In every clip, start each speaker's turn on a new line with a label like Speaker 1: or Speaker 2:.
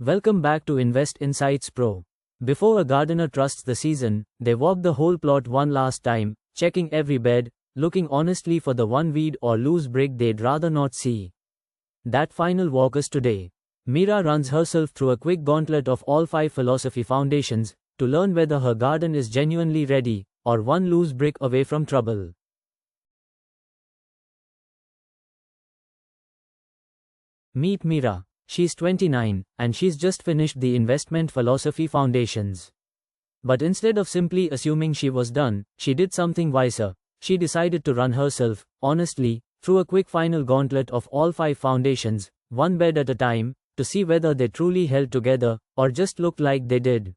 Speaker 1: Welcome back to Invest Insights Pro. Before a gardener trusts the season, they walk the whole plot one last time, checking every bed, looking honestly for the one weed or loose brick they'd rather not see. That final walk is today. Meera runs herself through a quick gauntlet of all 5 philosophy foundations to learn whether her garden is genuinely ready or one loose brick away from trouble. Meet Meera. She's 29, and she's just finished the Investment Philosophy Foundations. But instead of simply assuming she was done, she did something wiser. She decided to run herself, honestly, through a quick final gauntlet of all 5 foundations, one bed at a time, to see whether they truly held together, or just looked like they did.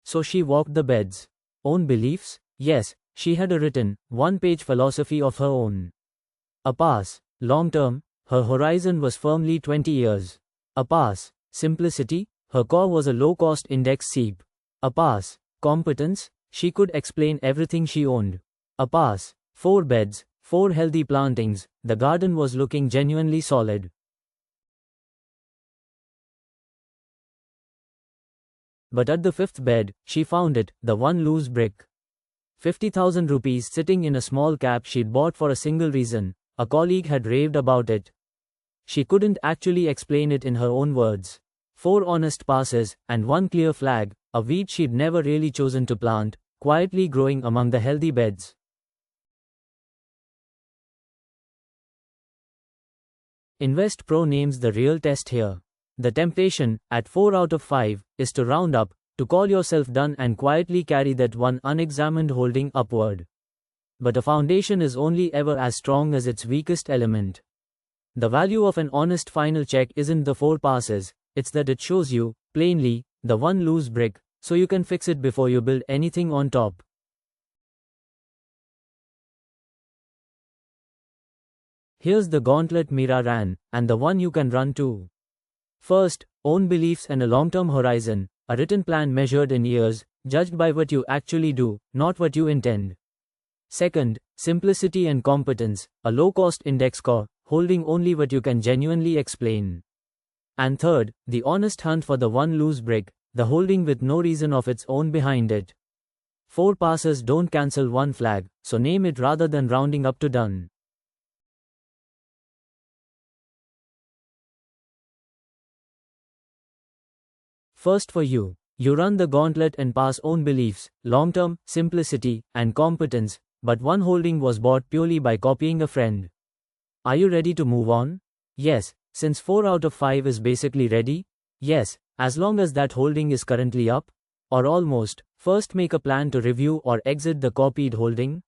Speaker 1: So she walked the beds. Own beliefs? Yes. She had a written, one-page philosophy of her own. A pass. Long-term, her horizon was firmly 20 years. A pass. Simplicity, her core was a low-cost index SEEP. A pass. Competence, she could explain everything she owned. A pass. 4 beds, 4 healthy plantings, the garden was looking genuinely solid. But at the 5th bed, she found it, the one loose brick. 50,000 rupees sitting in a small cap she'd bought for a single reason: a colleague had raved about it. She couldn't actually explain it in her own words. 4 honest passes, and one clear flag, a weed she'd never really chosen to plant, quietly growing among the healthy beds. Invest-Pro names the real test here. The temptation, at 4 out of 5, is to round up, to call yourself done and quietly carry that one unexamined holding upward. But a foundation is only ever as strong as its weakest element. The value of an honest final check isn't the 4 passes, it's that it shows you, plainly, the one loose brick, so you can fix it before you build anything on top. Here's the gauntlet Meera ran, and the one you can run too. First, own beliefs and a long-term horizon. A written plan measured in years, judged by what you actually do, not what you intend. Second, simplicity and competence, a low-cost index score, holding only what you can genuinely explain. And third, the honest hunt for the one loose brick, the holding with no reason of its own behind it. 4 passes don't cancel one flag, so name it rather than rounding up to done. First for you. You run the gauntlet and pass own beliefs, long-term, simplicity, and competence, but one holding was bought purely by copying a friend. Are you ready to move on? Yes, since 4 out of 5 is basically ready? Yes, as long as that holding is currently up? Or almost. First make a plan to review or exit the copied holding.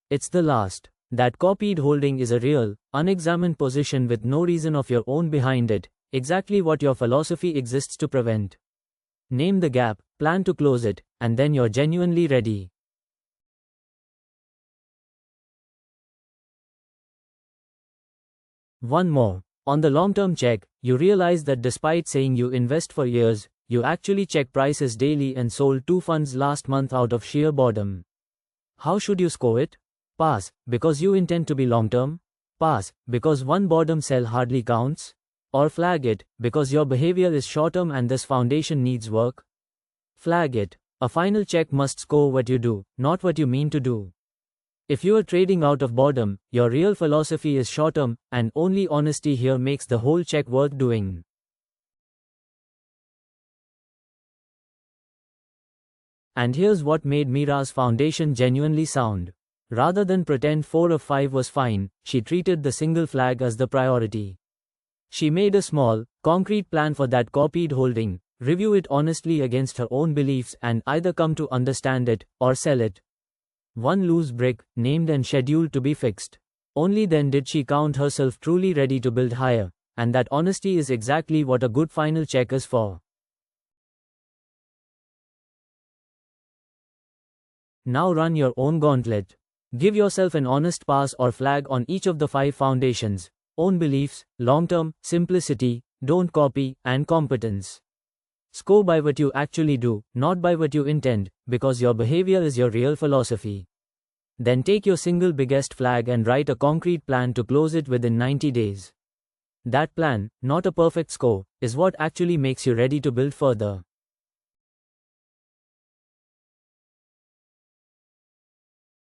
Speaker 1: It's the last. That copied holding is a real, unexamined position with no reason of your own behind it, exactly what your philosophy exists to prevent. Name the gap, plan to close it, and then you're genuinely ready. One more. On the long-term check, you realize that despite saying you invest for years, you actually check prices daily and sold 2 funds last month out of sheer boredom. How should you score it? Pass, because you intend to be long-term? Pass, because one boredom sell hardly counts? Or flag it, because your behavior is short-term and this foundation needs work? Flag it. A final check must score what you do, not what you mean to do. If you are trading out of boredom, your real philosophy is short-term, and only honesty here makes the whole check worth doing. And here's what made Meera's foundation genuinely sound. Rather than pretend 4 of 5 was fine, she treated the single flag as the priority. She made a small, concrete plan for that copied holding, review it honestly against her own beliefs and either come to understand it, or sell it. One loose brick, named and scheduled to be fixed. Only then did she count herself truly ready to build higher, and that honesty is exactly what a good final check is for. Now run your own gauntlet. Give yourself an honest pass or flag on each of the 5 foundations. Own beliefs, long-term, simplicity, don't copy, and competence. Score by what you actually do, not by what you intend, because your behavior is your real philosophy. Then take your single biggest flag and write a concrete plan to close it within 90 days. That plan, not a perfect score, is what actually makes you ready to build further.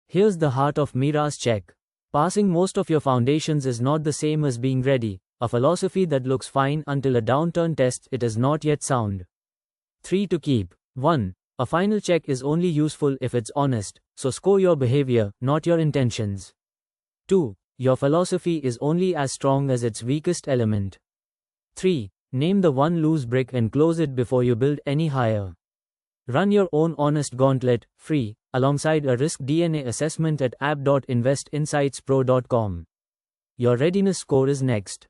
Speaker 1: Here's the heart of Meera's check. Passing most of your foundations is not the same as being ready. A philosophy that looks fine until a downturn tests it is not yet sound. 3 to keep. 1. A final check is only useful if it's honest, so score your behavior, not your intentions. 2. Your philosophy is only as strong as its weakest element. 3. Name the one loose brick and close it before you build any higher. Run your own honest gauntlet, free, alongside a risk DNA assessment at app.invest-InsightsPRO.com. Your readiness score is next.